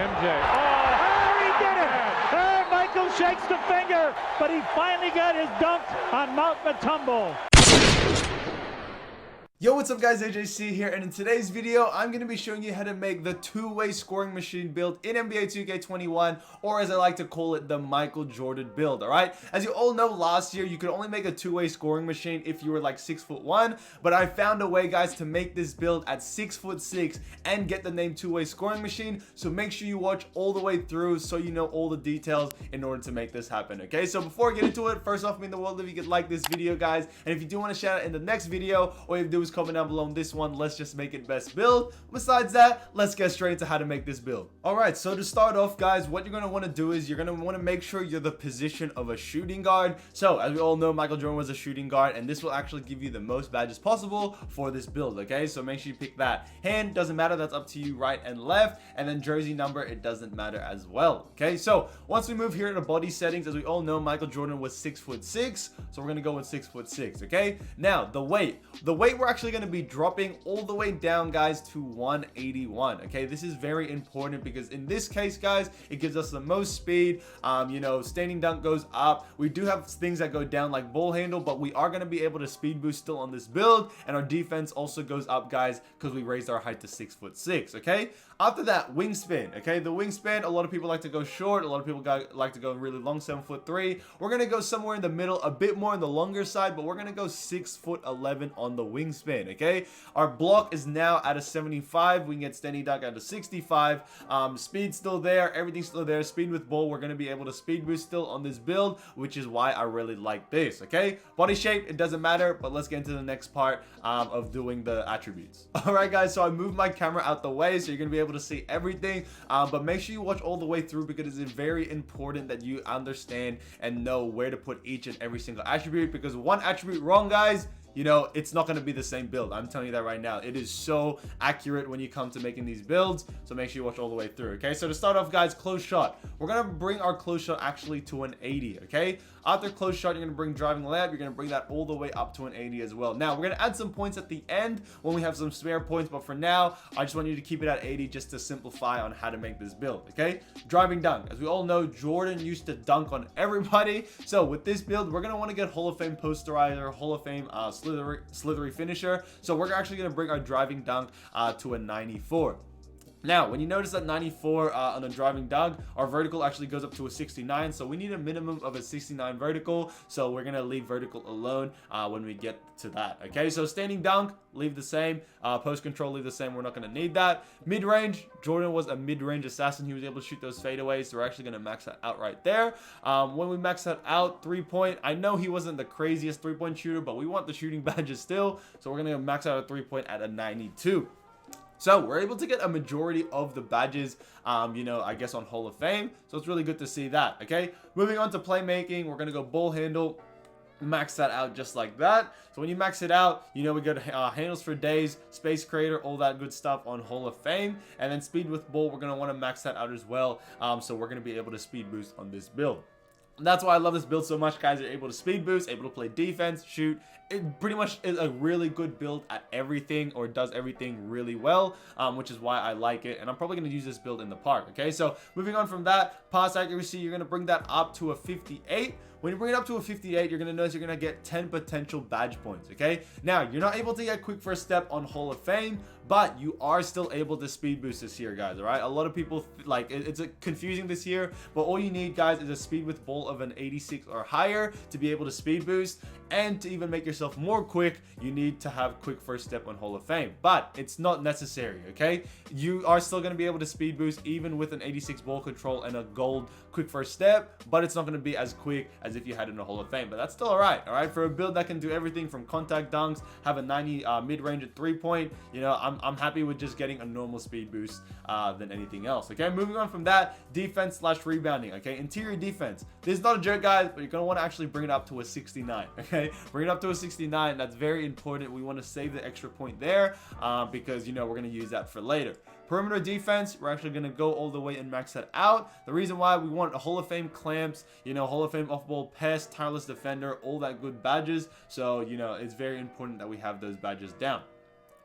MJ. Oh, he did it! Michael shakes the finger, but he finally got his dunk on Mount Matumbo. Yo, what's up guys, AJC here, and in today's video, I'm going to be showing you how to make the two-way scoring machine build in NBA 2K21, or as I like to call it, the Michael Jordan build, alright? As you all know, last year, you could only make a two-way scoring machine if you were like 6'1", but I found a way, guys, to make this build at 6'6" and get the name two-way scoring machine, so make sure you watch all the way through so you know all the details in order to make this happen, okay? So before I get into it, first off, mean the world if you could like this video, guys, and if you do want to shout out in the next video, all you have to do is comment down below on this one. Let's just make it best build. Besides that, let's get straight into how to make this build. Alright, so to start off, guys, what you're going to want to do is you're going to want to make sure you're the position of a shooting guard. So as we all know, Michael Jordan was a shooting guard, and this will actually give you the most badges possible for this build, okay? So make sure you pick that. Hand doesn't matter, that's up to you, right and left, and then jersey number, it doesn't matter as well, okay? So once we move here to body settings, as we all know, Michael Jordan was 6'6", so we're going to go with 6'6", okay? Now the weight we're actually going to be dropping all the way down, guys, to 181. Okay, this is very important because in this case, guys, it gives us the most speed. You know, standing dunk goes up. We do have things that go down like ball handle, but we are going to be able to speed boost still on this build, and our defense also goes up, guys, because we raised our height to 6'6". Okay, after that, wingspan. Okay, the wingspan, a lot of people like to go short, a lot of people like to go really long, 7'3". We're going to go somewhere in the middle, a bit more on the longer side, but we're going to go 6'11" on the wingspan. Okay, our block is now at a 75. We can get standing dunk at a 65. Speed still there, everything's still there. Speed with ball, we're going to be able to speed boost still on this build, which is why I really like this. Okay, body shape, it doesn't matter, but let's get into the next part of doing the attributes. All right, guys, so I moved my camera out the way so you're going to be able to see everything, but make sure you watch all the way through because it's very important that you understand and know where to put each and every single attribute, because one attribute wrong, guys, you know, it's not going to be the same build. I'm telling you that right now. It is so accurate when you come to making these builds, so make sure you watch all the way through, okay? So to start off, guys, close shot. We're going to bring our close shot actually to an 80, okay? After close shot, you're going to bring driving layup. You're going to bring that all the way up to an 80 as well. Now, we're going to add some points at the end when we have some spare points, but for now, I just want you to keep it at 80 just to simplify on how to make this build, okay? Driving dunk. As we all know, Jordan used to dunk on everybody, so with this build, we're going to want to get Hall of Fame posterizer, Hall of Fame slithery finisher, so we're actually going to bring our driving dunk to a 94. Now, when you notice that 94 on a driving dunk, our vertical actually goes up to a 69, so we need a minimum of a 69 vertical, so we're going to leave vertical alone when we get to that, okay? So standing dunk, leave the same. Post control, leave the same. We're not going to need that. Mid-range, Jordan was a mid-range assassin. He was able to shoot those fadeaways, so we're actually going to max that out right there. When we max that out, three-point, I know he wasn't the craziest three-point shooter, but we want the shooting badges still, so we're going to max out a three-point at a 92. So we're able to get a majority of the badges, you know, I guess on Hall of Fame. So it's really good to see that, okay? Moving on to playmaking, we're going to go ball handle, max that out just like that. So when you max it out, you know, we got handles for days, space creator, all that good stuff on Hall of Fame. And then speed with ball, we're going to want to max that out as well. So we're going to be able to speed boost on this build. That's why I love this build so much, guys. You're able to speed boost, able to play defense, shoot. It pretty much is a really good build at everything, or does everything really well, which is why I like it. And I'm probably going to use this build in the park, okay? So moving on from that, pass accuracy, you're going to bring that up to a 58. When you bring it up to a 58, you're going to notice you're going to get 10 potential badge points, okay? Now, you're not able to get quick first step on Hall of Fame, but you are still able to speed boost this year, guys, all right? A lot of people, like, it's confusing this year, but all you need, guys, is a speed with ball of an 86 or higher to be able to speed boost. And to even make yourself more quick, you need to have quick first step on Hall of Fame. But it's not necessary, okay? You are still going to be able to speed boost even with an 86 ball control and a gold quick first step, but it's not going to be as quick as if you had it in the Hall of Fame. But that's still all right? For a build that can do everything from contact dunks, have a 90 mid-range at three-point, you know, I'm happy with just getting a normal speed boost than anything else, okay? Moving on from that, defense slash rebounding, okay? Interior defense. This is not a joke, guys, but you're going to want to actually bring it up to a 69, okay? Bring it up to a 69. That's very important. We want to save the extra point there because, you know, we're going to use that for later. Perimeter defense, we're actually going to go all the way and max that out. The reason why we want a Hall of Fame clamps, you know, Hall of Fame off-ball pest, tireless defender, all that good badges. So, you know, it's very important that we have those badges down.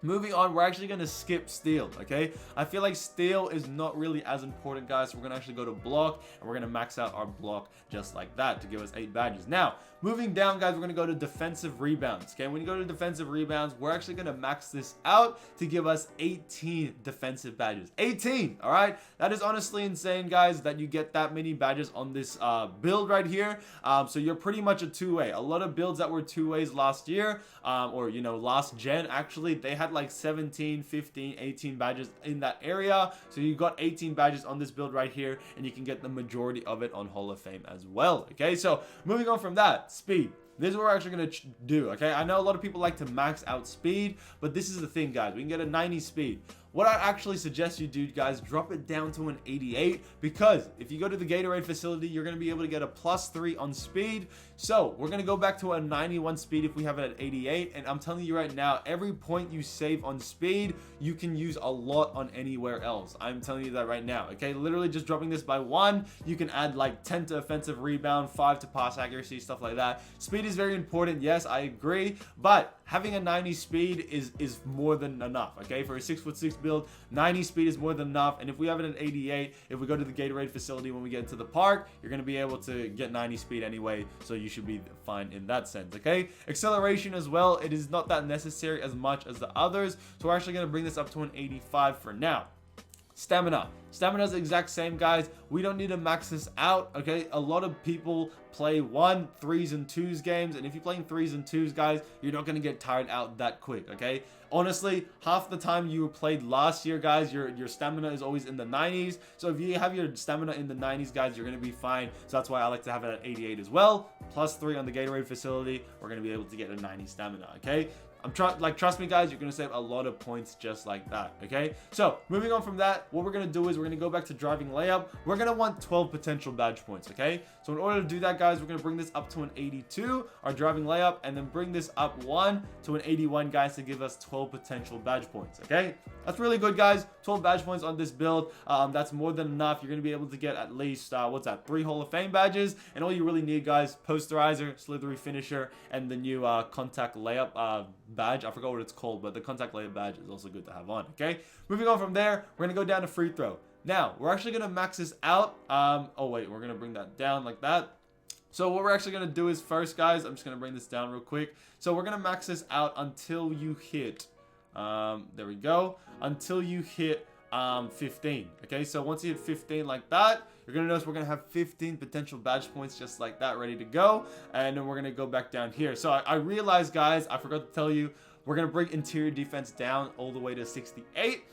Moving on, we're actually going to skip steal, okay? I feel like steal is not really as important, guys. So we're going to actually go to block, and we're going to max out our block just like that to give us 8 badges. Now, moving down, guys, we're going to go to defensive rebounds, okay? When you go to defensive rebounds, we're actually going to max this out to give us 18 defensive badges. 18, all right? That is honestly insane, guys, that you get that many badges on this build right here. So you're pretty much a two-way. A lot of builds that were two-ways last year, or, you know, last gen, actually, they had like 17, 15, 18 badges in that area. So you got 18 badges on this build right here, and you can get the majority of it on Hall of Fame as well. Okay, so moving on from that, speed. This is what we're actually going to do, okay? I know a lot of people like to max out speed, but this is the thing, guys. We can get a 90 speed. What I actually suggest you do, guys, drop it down to an 88, because if you go to the Gatorade facility, you're going to be able to get a +3 on speed. So we're going to go back to a 91 speed if we have it at 88, and I'm telling you right now, every point you save on speed, you can use a lot on anywhere else. I'm telling you that right now, okay? Literally just dropping this by 1, you can add like 10 to offensive rebound, 5 to pass accuracy, stuff like that. Speed is very important, yes, I agree, but having a 90 speed is more than enough, okay? For a 6'6" build, 90 speed is more than enough. And if we have it at 88, if we go to the Gatorade facility when we get into the park, you're going to be able to get 90 speed anyway, so you should be fine in that sense, okay? Acceleration as well, it is not that necessary as much as the others, so we're actually going to bring this up to an 85 for now. Stamina is the exact same, guys. We don't need to max this out, okay? A lot of people play 1, 3s, and 2s games, and if you're playing 3s and 2s, guys, you're not going to get tired out that quick, okay? Honestly, half the time you played last year, guys, your stamina is always in the 90s. So if you have your stamina in the 90s, guys, you're going to be fine. So that's why I like to have it at 88 as well. +3 on the Gatorade facility. We're going to be able to get a 90 stamina, okay? Trust me, guys, you're going to save a lot of points just like that, okay? So, moving on from that, what we're going to do is we're going to go back to driving layup. We're going to want 12 potential badge points, okay? So, in order to do that, guys, we're going to bring this up to an 82, our driving layup, and then bring this up 1 to an 81, guys, to give us 12 potential badge points, okay? That's really good, guys. 12 badge points on this build. That's more than enough. You're going to be able to get at least, 3 Hall of Fame badges, and all you really need, guys, posterizer, slithery finisher, and the new contact layup badge. I forgot what it's called, but the contact layup badge is also good to have on, okay? Moving on from there, we're going to go down to free throw. Now, we're actually going to max this out. Oh, wait, we're going to bring that down like that. So what we're actually going to do is first, guys, I'm just going to bring this down real quick. So we're going to max this out until you hit, there we go, until you hit 15, okay? So once you hit 15 like that, you're going to notice we're going to have 15 potential badge points just like that ready to go, and then we're going to go back down here. So I realized, guys, I forgot to tell you, we're going to bring interior defense down all the way to 68.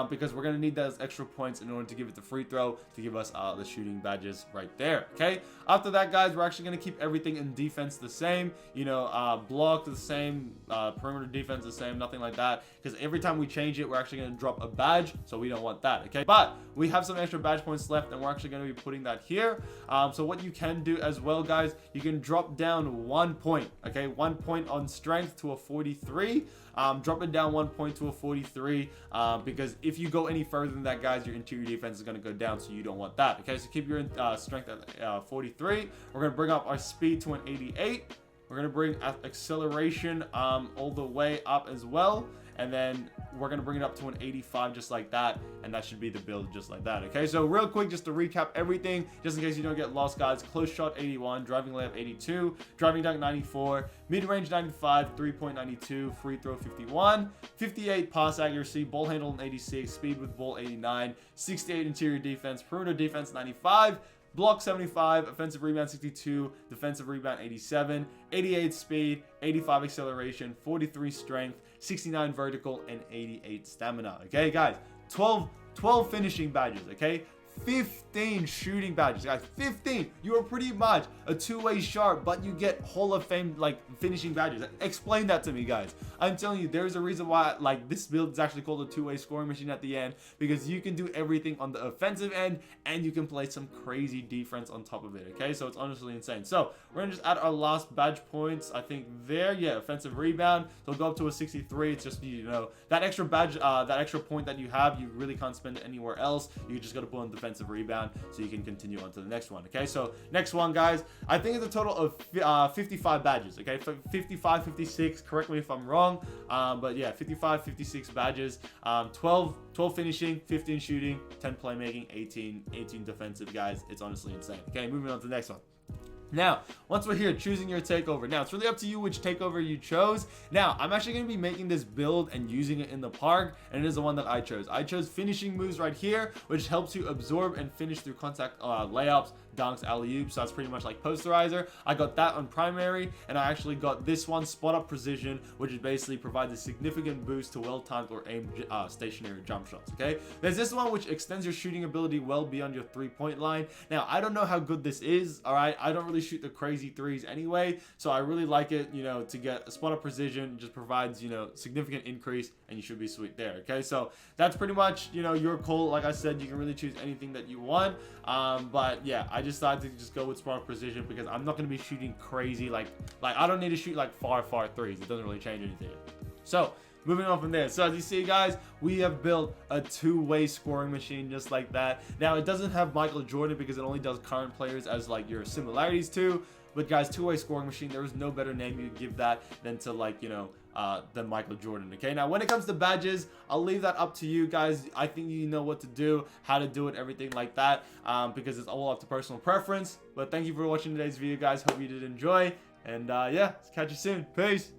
Because we're going to need those extra points in order to give it the free throw, to give us the shooting badges right there, okay? After that, guys, we're actually going to keep everything in defense the same, you know, block the same, perimeter defense the same, nothing like that, because every time we change it, we're actually going to drop a badge, so we don't want that, okay? But we have some extra badge points left, and we're actually going to be putting that here. So what you can do as well, guys, you can drop down 1 point, okay? 1 point on strength to a 43. Drop it down 1 point to a 43, because if you go any further than that, guys, your interior defense is going to go down, so you don't want that, okay? So keep your strength at 43. We're going to bring up our speed to an 88. We're going to bring acceleration all the way up as well, and then we're going to bring it up to an 85 just like that, and that should be the build just like that, okay? So real quick, just to recap everything, just in case you don't get lost, guys: close shot 81, driving layup 82, driving dunk 94, mid-range 95, three-point 92, free throw 51, 58 pass accuracy, ball handle 86, speed with ball 89, 68 interior defense, perimeter defense 95, block 75, offensive rebound 62, defensive rebound 87, 88 speed, 85 acceleration, 43 strength, 69 vertical, and 88 stamina. Okay, guys, 12 finishing badges, okay? 15 shooting badges, guys. 15. You are pretty much a two-way sharp, but you get Hall of Fame like finishing badges. Explain that to me, guys. I'm telling you, there's a reason why like this build is actually called a two-way scoring machine at the end, because you can do everything on the offensive end and you can play some crazy defense on top of it. Okay, so it's honestly insane. So we're gonna just add our last badge points. I think there, yeah, offensive rebound. So go up to a 63. It's just, you know, that extra badge, that extra point that you have, you really can't spend it anywhere else. You just gotta put on defense defensive rebound, so you can continue on to the next one. Okay, so next one, guys, I think it's a total of 55 badges. Okay, 55, 56, correct me if I'm wrong, but yeah, 55, 56 badges, 12 finishing, 15 shooting, 10 playmaking, 18 defensive, guys. It's honestly insane. Okay, moving on to the next one. Now, once we're here, choosing your takeover. Now, it's really up to you which takeover you chose. Now, I'm actually going to be making this build and using it in the park, and it is the one that I chose. I chose finishing moves right here, which helps you absorb and finish through contact layups, dunks, alley-oops. So that's pretty much like posterizer. I got that on primary, and I actually got this one, spot up precision, which is basically provides a significant boost to well-timed or aimed stationary jump shots. Okay, there's this one which extends your shooting ability well beyond your three-point line. Now, I don't know how good this is. All right, I don't really shoot the crazy threes anyway, so I really like it, you know, to get a spot of precision. Just provides, you know, significant increase, and you should be sweet there. Okay, so that's pretty much, you know, your call. Like I said, you can really choose anything that you want, but yeah, I decided to just go with spot of precision because I'm not going to be shooting crazy, like I don't need to shoot like far threes. It doesn't really change anything. So moving on from there, so as you see, guys, we have built a two-way scoring machine just like that. Now, it doesn't have Michael Jordan because it only does current players as like your similarities to. But guys, two-way scoring machine, there is no better name you could give that than to, like, you know, than Michael Jordan. Okay, now when it comes to badges, I'll leave that up to you guys. I think you know what to do, how to do it, everything like that, because it's all up to personal preference. But thank you for watching today's video, guys. Hope you did enjoy, and yeah, catch you soon. Peace.